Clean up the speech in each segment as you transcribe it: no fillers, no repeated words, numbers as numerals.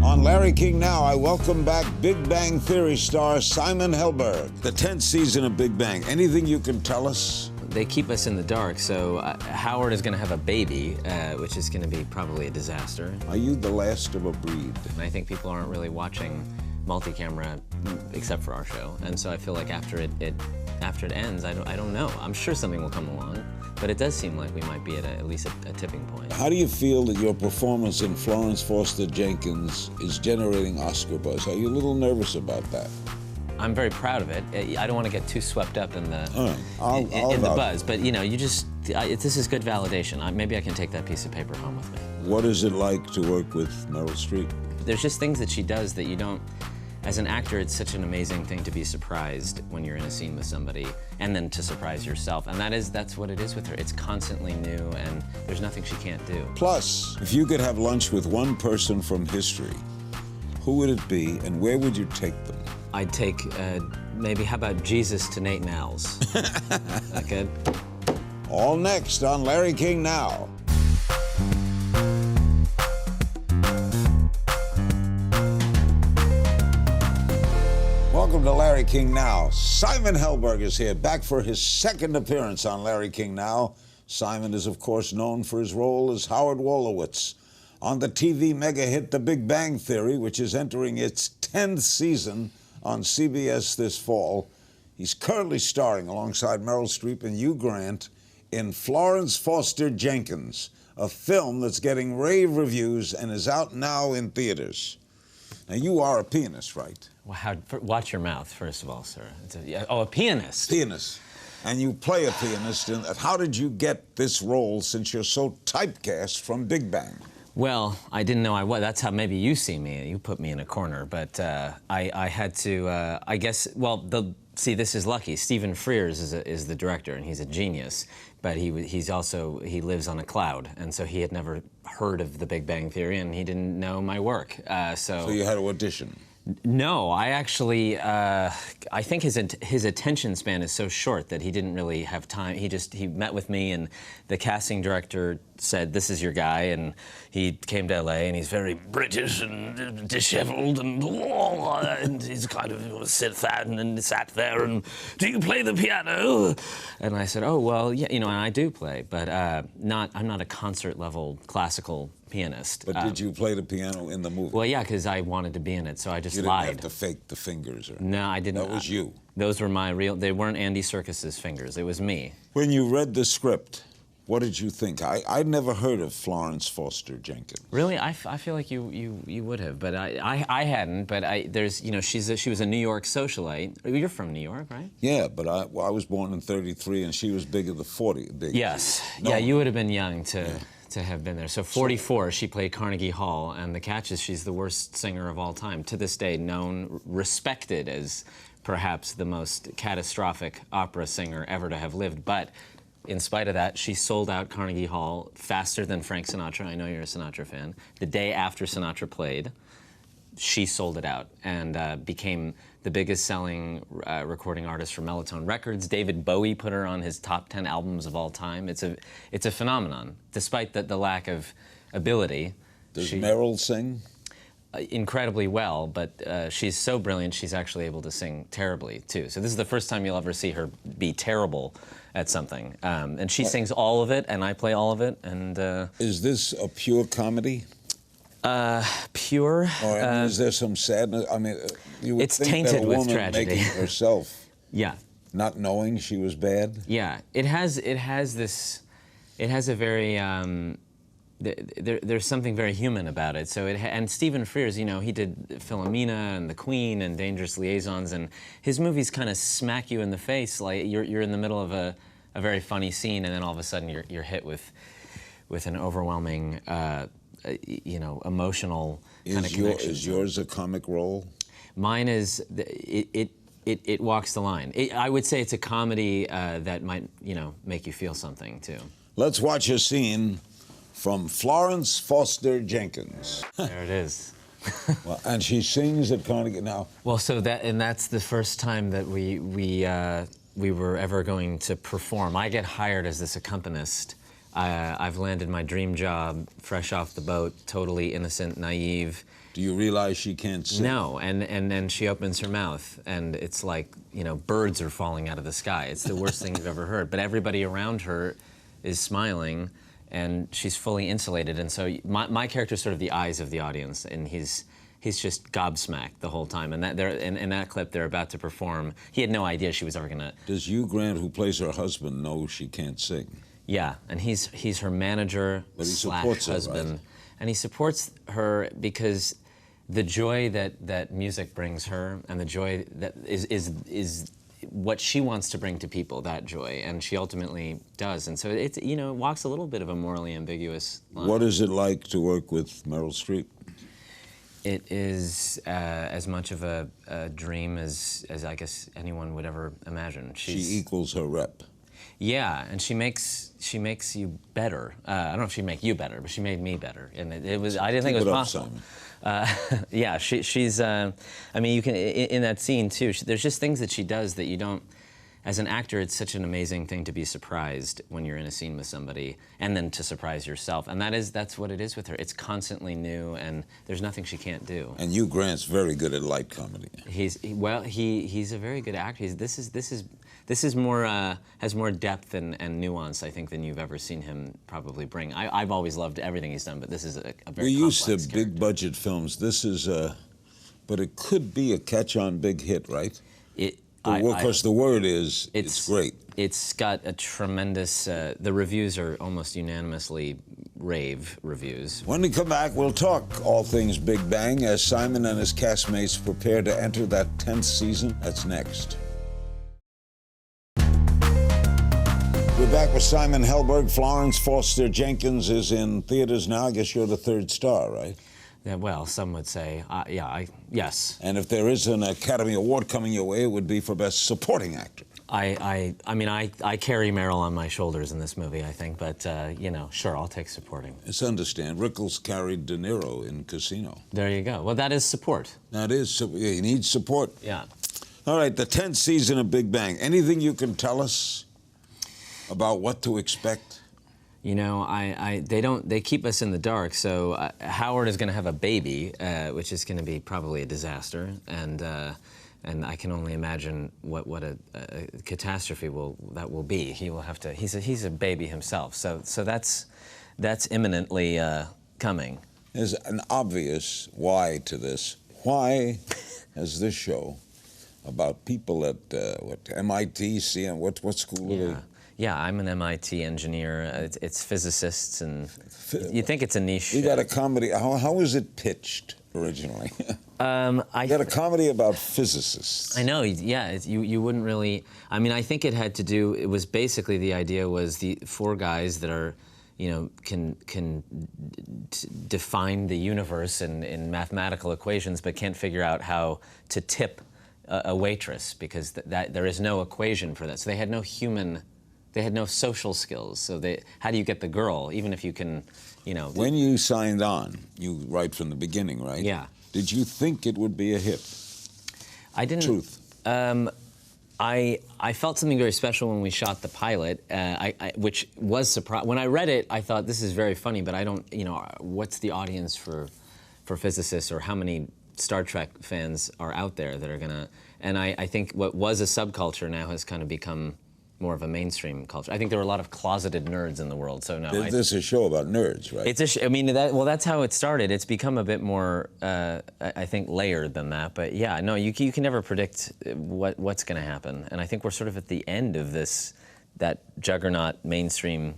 On Larry King Now, I welcome back Big Bang Theory star Simon Helberg. The 10th season of Big Bang. Anything you can tell us? They keep us in the dark, so Howard is going to have a baby, which is going to be probably a disaster. Are you the last of a breed? And I think people aren't really watching multi-camera except for our show, and so I feel like after it ends, I don't know. I'm sure something will come along, but it does seem like we might be at least a tipping point. How do you feel that your performance in Florence Foster Jenkins is generating Oscar buzz? Are you a little nervous about that? I'm very proud of it. I don't want to get too swept up in the in the buzz, but you know, this is good validation. Maybe I can take that piece of paper home with me. What is it like to work with Meryl Streep? There's just things that she does that you don't. As an actor, it's such an amazing thing to be surprised when you're in a scene with somebody, and then to surprise yourself. And that's what it is with her. It's constantly new, and there's nothing she can't do. Plus, if you could have lunch with one person from history, who would it be, and where would you take them? I'd take, maybe, how about Jesus to Nate Nowell's? That good? All next on Larry King Now. Welcome to Larry King Now. Simon Helberg is here, back for his second appearance on Larry King Now. Simon is, of course, known for his role as Howard Wolowitz on the TV mega hit The Big Bang Theory, which is entering its 10th season on CBS this fall. He's currently starring alongside Meryl Streep and Hugh Grant in Florence Foster Jenkins, a film that's getting rave reviews and is out now in theaters. Now, you are a pianist, right? Well, watch your mouth, first of all, sir. A pianist. Pianist. And you play a pianist. How did you get this role, since you're so typecast from Big Bang? Well, I didn't know I was. That's how maybe you see me. You put me in a corner. But I had to, I guess, well, see, this is lucky. Stephen Frears is the director, and he's a genius. But he lives on a cloud, and so he had never heard of The Big Bang Theory, and he didn't know my work. So you had to audition? No, I actually, I think his attention span is so short that he didn't really have time. He met with me, and the casting director said, "This is your guy," and he came to LA, and he's very British and disheveled, and he's kind of sat there, and, "Do you play the piano?" And I said, "Oh, well, yeah, you know, and I do play, but I'm not a concert-level classical pianist." But did you play the piano in the movie? Well, yeah, because I wanted to be in it, so I just lied. You didn't have to fake the fingers? No, I didn't. That was you? Those were my real... They weren't Andy Serkis's fingers. It was me. When you read the script, what did you think? I'd never heard of Florence Foster Jenkins. Really? I feel like you would have, but I hadn't. But there's, you know, she was a New York socialite. You're from New York, right? Yeah, but I was born in '33, and she was big of the 40. Yes. No. Yeah, you would have been young to have been there. So 44, she played Carnegie Hall, and the catch is she's the worst singer of all time. To this day, known, respected as perhaps the most catastrophic opera singer ever to have lived. But in spite of that, she sold out Carnegie Hall faster than Frank Sinatra. I know you're a Sinatra fan. The day after Sinatra played, she sold it out and became the biggest selling recording artist for Melotone Records. David Bowie put her on his top 10 albums of all time. It's a phenomenon, despite the lack of ability. Does Meryl sing? Incredibly well, but she's so brilliant, she's actually able to sing terribly, too. So this is the first time you'll ever see her be terrible at something. And she sings all of it, and I play all of it. And is this a pure comedy? Pure? Or is there some sadness? I mean, you would it's think tainted that a with woman tragedy. making it herself, yeah, not knowing she was bad. Yeah, it has a very there's something very human about it. So and Stephen Frears, you know, he did Philomena and The Queen and Dangerous Liaisons, and his movies kind of smack you in the face, like you're in the middle of a very funny scene, and then all of a sudden you're hit with an overwhelming you know, emotional kind of connection. Is yours a comic role? Mine is, it walks the line. I would say it's a comedy that might, you know, make you feel something, too. Let's watch a scene from Florence Foster Jenkins. There it is. Well, and she sings at Carnegie now. Well, so that's the first time that we were ever going to perform. I get hired as this accompanist I've landed my dream job, fresh off the boat, totally innocent, naive. Do you realize she can't sing? No, and then she opens her mouth, and it's like, you know, birds are falling out of the sky. It's the worst thing you've ever heard. But everybody around her is smiling, and she's fully insulated. And so my character's sort of the eyes of the audience, and he's just gobsmacked the whole time. And in that clip, they're about to perform. He had no idea she was ever gonna. Does Hugh Grant, who plays her husband, know she can't sing? Yeah, and he's her manager slash husband, right? And he supports her because the joy that music brings her, and the joy that is what she wants to bring to people, that joy, and she ultimately does. And so it's, you know, it walks a little bit of a morally ambiguous line. What is it like to work with Meryl Streep? It is as much of a dream as I guess anyone would ever imagine. She equals her rep. Yeah, and she makes you better. I don't know if she'd make you better, but she made me better, and it was. I didn't think it was possible. Yeah, she's. I mean, you can in that scene too. There's just things that she does that you don't. As an actor, it's such an amazing thing to be surprised when you're in a scene with somebody, and then to surprise yourself. And that's what it is with her. It's constantly new, and there's nothing she can't do. And Hugh Grant's very good at light comedy. He's a very good actor. This is more has more depth and nuance, I think, than you've ever seen him probably bring. I've always loved everything he's done, but this is a very complex We're used to character. big budget films. This is but it could be a catch-on big hit, right? Of course, the word is it's great. It's got a tremendous. The reviews are almost unanimously rave reviews. When we come back, we'll talk all things Big Bang as Simon and his castmates prepare to enter that 10th season. That's next. We're back with Simon Helberg. Florence Foster Jenkins is in theaters now. I guess you're the third star, right? Yeah, well, some would say, yes. And if there is an Academy Award coming your way, it would be for Best Supporting Actor. I mean, I carry Meryl on my shoulders in this movie, I think, but, you know, sure, I'll take supporting. Let's understand. Rickles carried De Niro in Casino. There you go. Well, that is support. That is, he needs support. Yeah. All right, the 10th season of Big Bang. Anything you can tell us about what to expect? You know, they keep us in the dark. So Howard is going to have a baby, which is going to be probably a disaster, and I can only imagine what a catastrophe that will be. He will have to. He's a baby himself, so that's imminently coming. There's an obvious why to this. Why has this show about people at what MIT, CM, what school are they? Yeah, I'm an MIT engineer. It's physicists, and you think it's a niche. You got a comedy. How was it pitched originally? I got a comedy about physicists. I know. Yeah, you wouldn't really. I mean, I think it had to do. It was basically the idea was the four guys that are, you know, can define the universe in mathematical equations, but can't figure out how to tip a waitress because there is no equation for that. So they had no human. They had no social skills, so how do you get the girl, even if you can, you know... When you signed on, you right from the beginning, right? Yeah. Did you think it would be a hit? I didn't... Truth. I felt something very special when we shot the pilot, which was surprising. When I read it, I thought, this is very funny, but I don't, you know, what's the audience for physicists, or how many Star Trek fans are out there that are going to... And I think what was a subculture now has kind of become more of a mainstream culture. I think there were a lot of closeted nerds in the world, so no. This is a show about nerds, right? It's I mean, that's how it started. It's become a bit more, I think, layered than that. But yeah, no, you can never predict what's going to happen. And I think we're sort of at the end of that juggernaut mainstream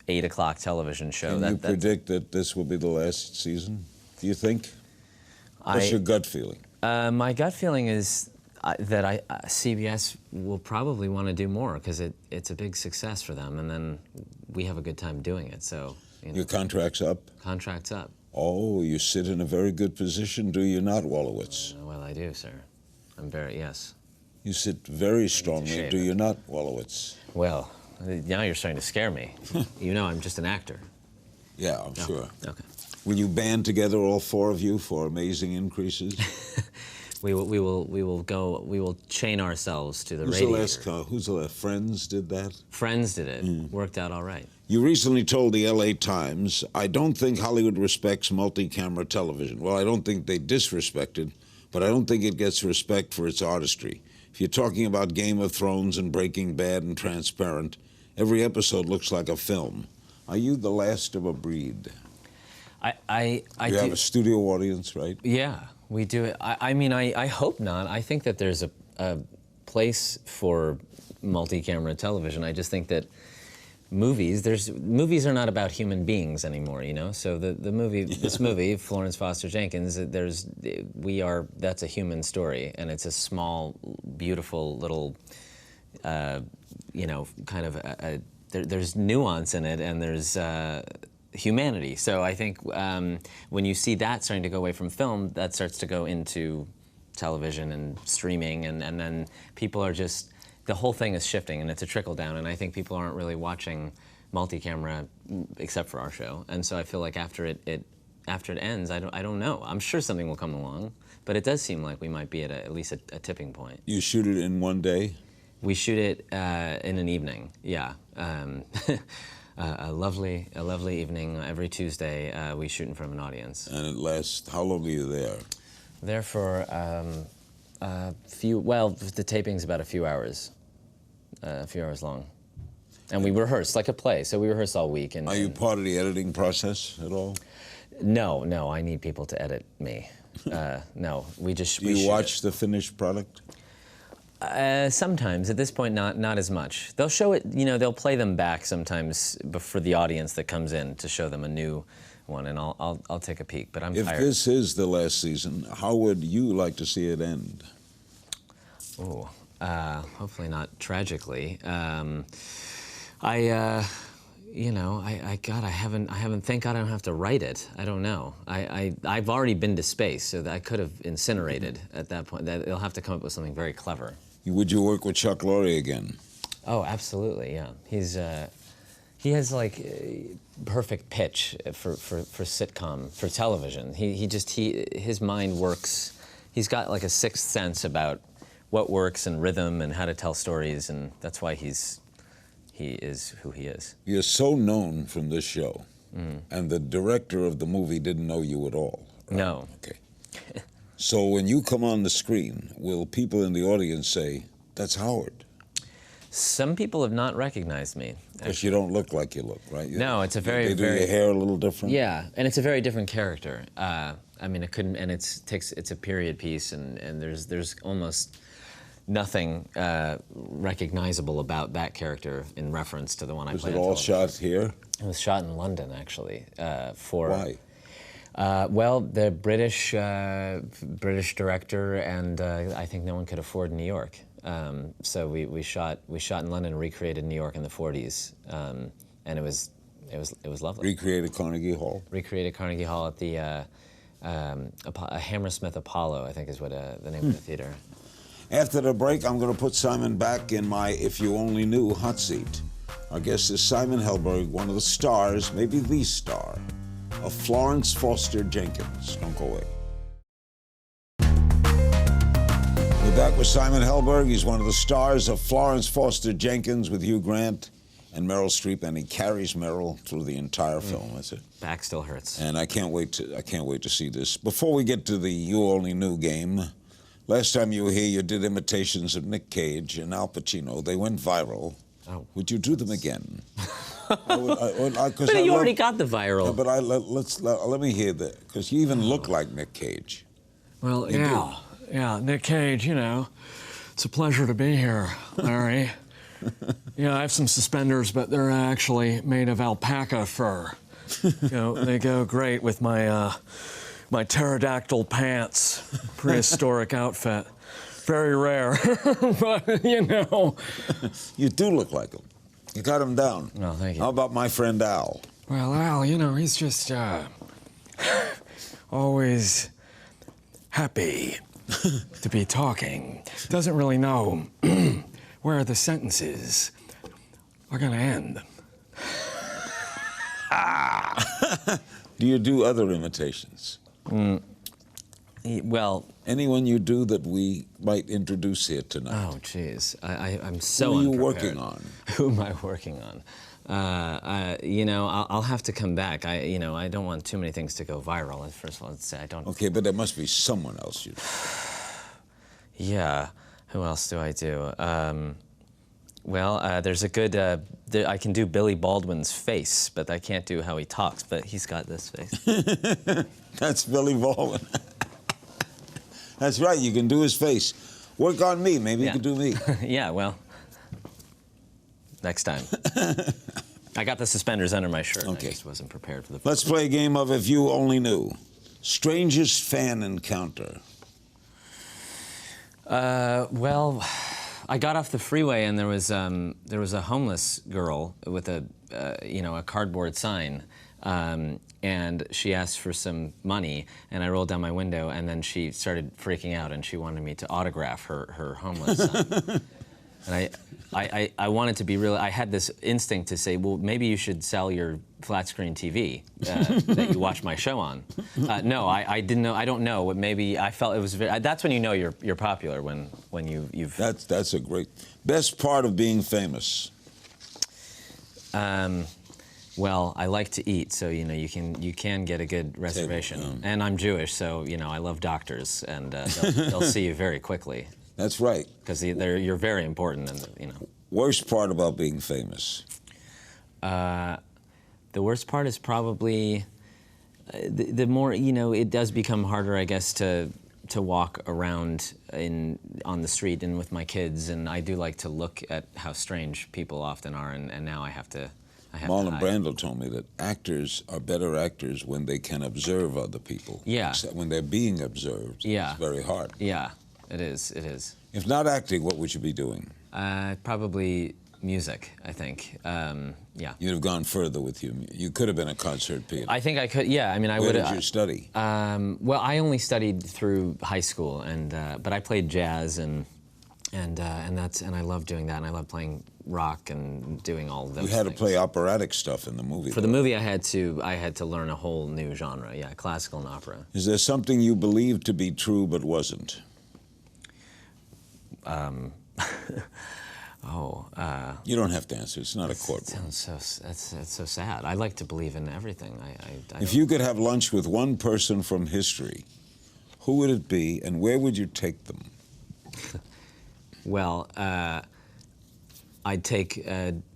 8 o'clock television show. Can you predict that this will be the last season? Do you think? What's your gut feeling? My gut feeling is that CBS will probably want to do more because it's a big success for them, and then we have a good time doing it. So you know, your contract's up? Contract's up. Oh, you sit in a very good position, do you not, Wolowitz? Well, I do, sir. Yes. You sit very strongly, do you not, Wolowitz? Well, now you're starting to scare me. You know I'm just an actor. Yeah, I'm sure. Okay. Will you band together, all four of you, for amazing increases? We will chain ourselves to the radiator. Who's the last? Friends did that? Friends did it. Worked out all right. You recently told the LA Times, I don't think Hollywood respects multi-camera television. Well, I don't think they disrespect it, but I don't think it gets respect for its artistry. If you're talking about Game of Thrones and Breaking Bad and Transparent, every episode looks like a film. Are you the last of a breed? You have a studio audience, right? Yeah, we do it. I mean, I hope not. I think that there's a place for multi-camera television. I just think that movies are not about human beings anymore, you know. So the movie, this movie, Florence Foster Jenkins, that's a human story, and it's a small, beautiful little, you know, kind of there's nuance in it, and there's humanity. So I think when you see that starting to go away from film, that starts to go into television and streaming, and then people are just, the whole thing is shifting, and it's a trickle down, and I think people aren't really watching multi-camera except for our show. And so I feel like after it ends, I don't know. I'm sure something will come along, but it does seem like we might be at least a tipping point. You shoot it in one day? We shoot it in an evening, yeah. A lovely evening every Tuesday. We shoot in front of an audience. And it lasts, how long are you there? There for the taping's about a few hours long. And we rehearse like a play, so we rehearse all week. And are you part of the editing process at all? No, I need people to edit me. No, we just. Do you watch the finished product? Sometimes. At this point, not as much. They'll show it, you know, they'll play them back sometimes for the audience that comes in to show them a new one, and I'll take a peek, but I'm tired. If this is the last season, how would you like to see it end? Oh, hopefully not tragically. You know, thank God I don't have to write it. I don't know. I've already been to space, so that I could have incinerated at that point. They'll have to come up with something very clever. Would you work with Chuck Lorre again? Oh, absolutely, yeah. He has like perfect pitch for sitcom, for television. His mind works. He's got like a sixth sense about what works and rhythm and how to tell stories, and that's why he is who he is. You're so known from this show, and the director of the movie didn't know you at all. Right? No. Okay. So when you come on the screen, will people in the audience say, that's Howard? Some people have not recognized me. Because you don't look like you look, right? No, it's a very... They do your hair a little different? Yeah, and it's a very different character. I mean, it's a period piece, and there's almost nothing recognizable about that character in reference to the one I played. Was it all shot here? It was shot in London, actually. Why? Well, the British director, and I think no one could afford New York. So we shot in London and recreated New York in the 40s, and it was lovely. Recreated Carnegie Hall. Recreated Carnegie Hall at the Hammersmith Apollo, I think is what the name of the theater. After the break, I'm going to put Simon back in my If You Only Knew hot seat. Our guest is Simon Helberg, one of the stars, maybe the star, of Florence Foster Jenkins. Don't go away. We're back with Simon Helberg. He's one of the stars of Florence Foster Jenkins with Hugh Grant and Meryl Streep, and he carries Meryl through the entire film. That's it. Back still hurts. And I can't wait to see this. Before we get to the You Only Knew game, last time you were here, you did imitations of Nick Cage and Al Pacino. They went viral. Oh. Would you do them again? But you already got the viral. Yeah, but let me hear that, because you even look like Nick Cage. Well, yeah, Nick Cage, you know, it's a pleasure to be here, Larry. Yeah, I have some suspenders, but they're actually made of alpaca fur. You know, they go great with my my pterodactyl pants, prehistoric outfit. Very rare, but you know. You do look like him. You got him down. Oh, thank you. How about my friend Al? Well, Al, you know, he's just always happy to be talking. Doesn't really know where the sentences are going to end. Do you do other imitations? You Well, anyone you do that we might introduce here tonight? Oh, jeez. I'm so Who are you unprepared. working on? Who am I working on? You know, I'll have to come back. You know, I don't want too many things to go viral. First of all, let's say I don't. Okay, but there must be someone else you. Yeah. Who else do I do? Well, there's a good. I can do Billy Baldwin's face, but I can't do how he talks. But he's got this face. That's Billy Baldwin. That's right. You can do his face. Work on me. Maybe you can do me. Yeah. Well. Next time. I got the suspenders under my shirt. Okay. I just wasn't prepared for the. Let's play a game of If You Only Knew. Strangest fan encounter. Well, I got off the freeway and there was a homeless girl with a you know, a cardboard sign, and she asked for some money, and I rolled down my window, and then she started freaking out, and she wanted me to autograph her homeless sign. And I wanted to be real. I had this instinct to say, well, maybe you should sell your flat screen TV that you watch my show on. No, I didn't know. I don't know. Maybe I felt it was. That's when you know you're popular, when you've. That's a great best part of being famous. Well, I like to eat, so you know you can get a good reservation. And I'm Jewish, so you know I love doctors, and they'll see you very quickly. That's right. Because you're very important, and you know. Worst part about being famous? The worst part is probably the more, you know, it does become harder, I guess, to walk around on the street and with my kids, and I do like to look at how strange people often are, and now I have to. Marlon Brando told me that actors are better actors when they can observe other people. Yeah. Except when they're being observed. Yeah. It's very hard. Yeah, it is. It is. If not acting, what would you be doing? Probably music, I think. Yeah. You'd have gone further with you. You could have been a concert pianist. I think I could. Yeah. I mean, I would. Where did you study? Well, I only studied through high school, but I played jazz and I love doing that, and I love playing rock and doing all those. You had to things. play operatic stuff in the movie. For the movie, I had to learn a whole new genre. Yeah, classical and opera. Is there something you believed to be true but wasn't? You don't have to answer. It's not a courtroom. That's so sad. I like to believe in everything. If you could have lunch with one person from history, who would it be, and where would you take them? Well, I'd take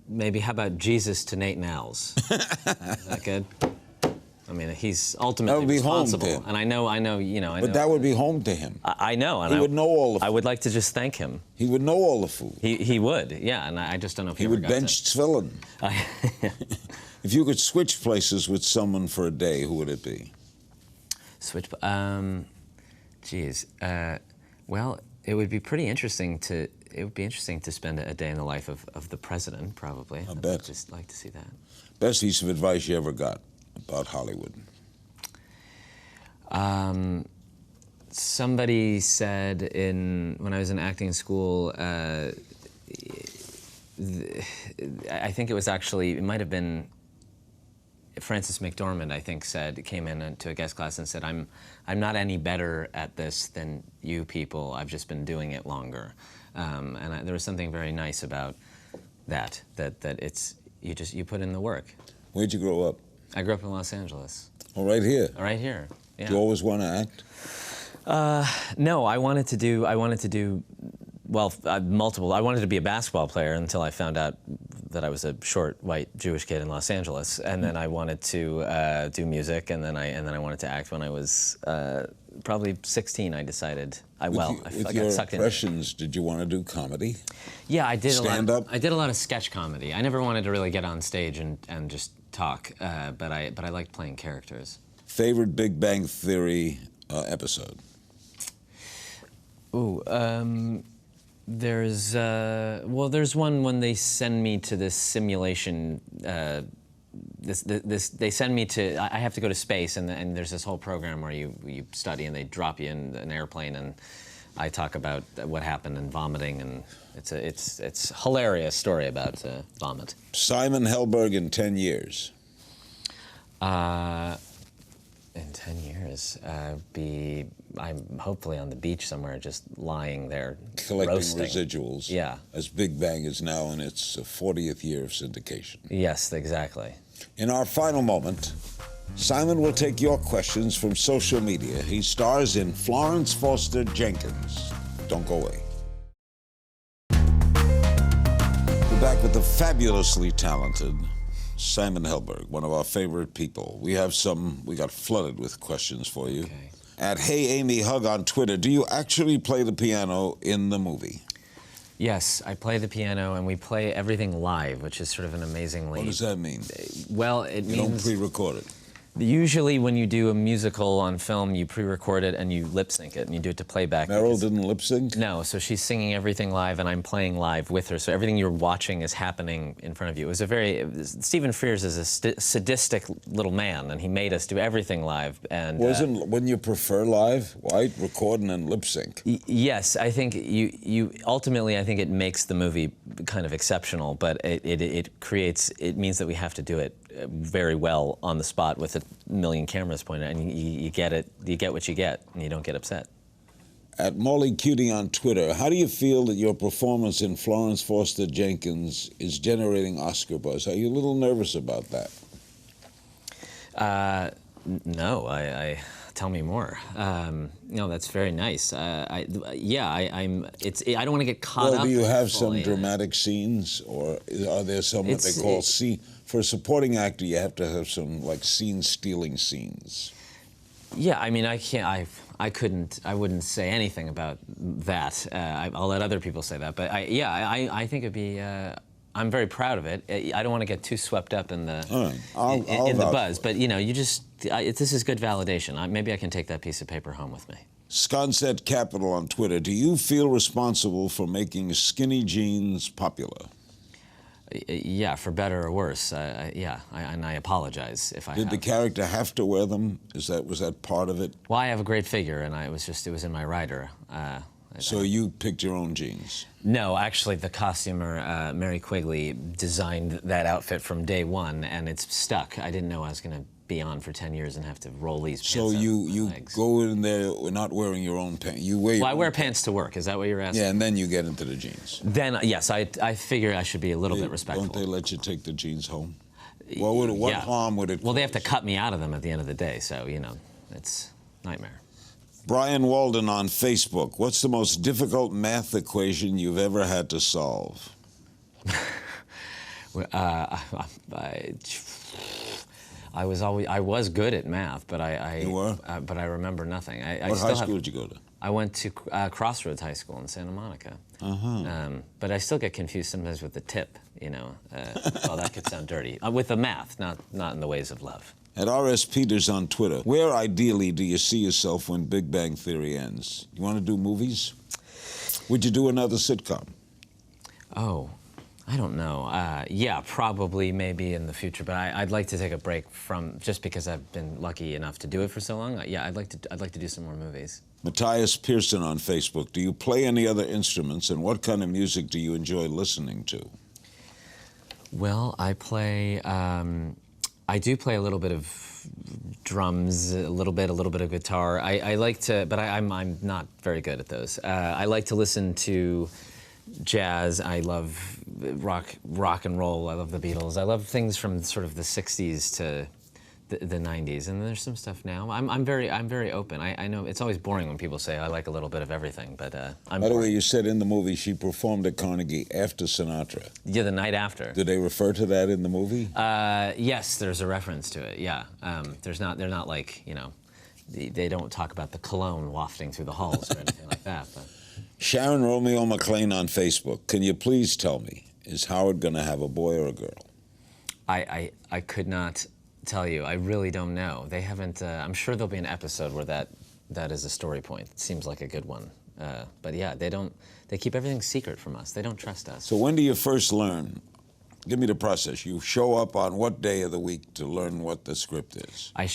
maybe. How about Jesus to Nate Nowell's? Is that good? I mean, he's ultimately responsible, home to him. And I know, you know. But that would be home to him. I know, and he would know all the food. I would like to just thank him. He would know all the food. He would, yeah, and I just don't know if he ever would got bench Tefillin. If you could switch places with someone for a day, who would it be? Switch, geez, well, it would be pretty interesting to. It would be interesting to spend a day in the life of the president, probably. I bet. I'd just like to see that. Best piece of advice you ever got about Hollywood? Somebody said when I was in acting school, I think it might have been Frances McDormand, I think, came in to a guest class and said, I'm not any better at this than you people. I've just been doing it longer. And there was something very nice about that it's, you put in the work. Where'd you grow up? I grew up in Los Angeles. Oh, right here? Right here, yeah. Do you always want to act? No, I wanted to do, well, multiple. I wanted to be a basketball player until I found out that I was a short, white, Jewish kid in Los Angeles. And then I wanted to do music, and then I wanted to act when I was probably 16, I decided. I got sucked in. With your impressions, did you want to do comedy? Yeah, I did. Stand-up? I did a lot of sketch comedy. I never wanted to really get on stage and just talk, but I liked playing characters. Favorite Big Bang Theory episode? Ooh, there's one when they send me to this simulation. They send me to. I have to go to space, and there's this whole program where you study, and they drop you in an airplane, and I talk about what happened and vomiting, and it's a hilarious story about vomit. Simon Helberg in 10 years. In 10 years, I'm hopefully on the beach somewhere, just lying there, Collecting roasting. residuals. Yeah. As Big Bang is now in its 40th year of syndication. Yes, exactly. In our final moment, Simon will take your questions from social media. He stars in Florence Foster Jenkins. Don't go away. We're back with the fabulously talented Simon Helberg, one of our favorite people. We got flooded with questions for you. Okay. At Hey Amy Hug on Twitter, do you actually play the piano in the movie? Yes, I play the piano, and we play everything live, which is sort of an amazingly... What does that mean? Well, it You don't means... pre-record it. Usually when you do a musical on film, you pre-record it and you lip-sync it, and you do it to playback. Meryl didn't lip-sync? No, so she's singing everything live, and I'm playing live with her, so everything you're watching is happening in front of you. Stephen Frears is a sadistic little man, and he made us do everything live. And Wouldn't you prefer live, right? Record and then lip-sync. Yes, I think ultimately, I think it makes the movie kind of exceptional, but it means that we have to do it very well on the spot with a million cameras pointed, and you get what you get, and you don't get upset. At Molly Cutie on Twitter, how do you feel that your performance in Florence Foster Jenkins is generating Oscar buzz? Are you a little nervous about that? No, tell me more. No, that's very nice. I don't want to get caught up. Well, do you have some fully. dramatic scenes, or are there some what they call scene? For a supporting actor, you have to have some like scene-stealing scenes. Yeah, I mean, I wouldn't say anything about that. I'll let other people say that. But I think it'd be. I'm very proud of it. I don't want to get too swept up in the in the buzz. But you know, this is good validation. Maybe I can take that piece of paper home with me. Sconset Capital on Twitter. Do you feel responsible for making skinny jeans popular? Yeah, for better or worse. Yeah, and I apologize if I Did the character have to wear them? Was that part of it? Well, I have a great figure, and it was in my rider. So you picked your own jeans? No, actually, the costumer, Mary Quigley, designed that outfit from day one, and it's stuck. I didn't know I was going to be on for 10 years and have to roll these pants So you go in there not wearing your own pants. You wear. Well, I wear pants to work. Is that what you're asking? Yeah, and then you get into the jeans. Then yes, I figure I should be a little bit respectful. Don't they let you take the jeans home? What harm would it cause? Well, they have to cut me out of them at the end of the day, so you know, it's a nightmare. Brian Walden on Facebook. What's the most difficult math equation you've ever had to solve? I was good at math, but You were? but I remember nothing. What high school did you go to? I went to Crossroads High School in Santa Monica. But I still get confused sometimes with the tip, you know. Well, that could sound dirty. With the math, not in the ways of love. At R.S. Peters on Twitter, where ideally do you see yourself when Big Bang Theory ends? You want to do movies? Would you do another sitcom? Oh, I don't know. Yeah, probably, maybe in the future. But I'd like to take a break from, just because I've been lucky enough to do it for so long. Yeah, I'd like to do some more movies. Matthias Pearson on Facebook. Do you play any other instruments, and what kind of music do you enjoy listening to? Well, I play. I do play a little bit of drums, a little bit of guitar. I like to, but I'm not very good at those. I like to listen to jazz. I love rock and roll. I love the Beatles. I love things from sort of the '60s to the '90s, and there's some stuff now. I'm very open. I know it's always boring when people say I like a little bit of everything, but I'm. By the way, you said in the movie she performed at Carnegie after Sinatra. Yeah, the night after. Did they refer to that in the movie? Yes, there's a reference to it. Yeah, they're not like, you know, they don't talk about the cologne wafting through the halls or anything like that. But. Sharon Romeo McLean on Facebook. Can you please tell me, is Howard going to have a boy or a girl? I could not tell you. I really don't know. They haven't. I'm sure there'll be an episode where that is a story point. It seems like a good one. But yeah, they don't. They keep everything secret from us. They don't trust us. So when do you first learn? Give me the process. You show up on what day of the week to learn what the script is? I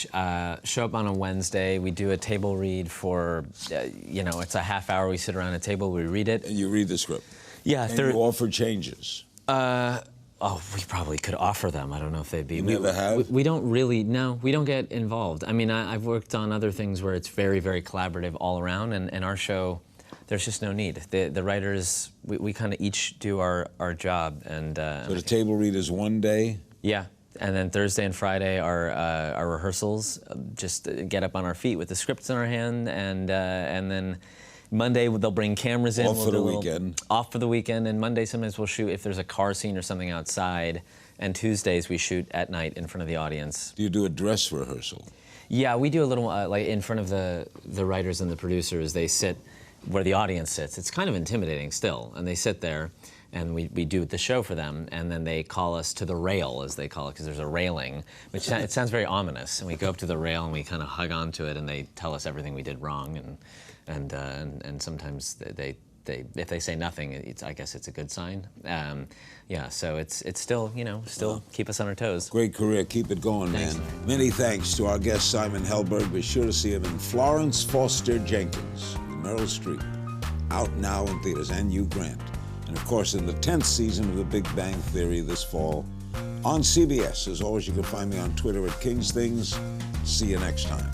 show up on a Wednesday. We do a table read for, you know, it's a half hour. We sit around a table. We read it. And you read the script. Yeah. And you offer changes. Oh, we probably could offer them. I don't know if they'd be. You never have? We don't really, no, we don't get involved. I mean, I've worked on other things where it's very, very collaborative all around, and our show, there's just no need. The writers, we kind of each do our job. And so the table read is one day? Yeah, and then Thursday and Friday are our rehearsals, just get up on our feet with the scripts in our hand, and then Monday they'll bring cameras in. Off for the weekend. Off for the weekend, and Monday sometimes we'll shoot if there's a car scene or something outside, and Tuesdays we shoot at night in front of the audience. Do you do a dress rehearsal? Yeah, we do a little, like in front of the writers and the producers. They sit where the audience sits. It's kind of intimidating still, and they sit there, and we do the show for them, and then they call us to the rail, as they call it, because there's a railing, which it sounds very ominous. And we go up to the rail and we kind of hug onto it, and they tell us everything we did wrong, and sometimes they if they say nothing, I guess it's a good sign. Yeah, so it's still, still keep us on our toes. Great career. Keep it going, Thanks. man. Many thanks to our guest, Simon Helberg. Be sure to see him in Florence Foster Jenkins, Meryl Streep, out now in theaters, and Hugh Grant. And of course, in the 10th season of The Big Bang Theory this fall on CBS. As always, you can find me on Twitter at King's Things. See you next time.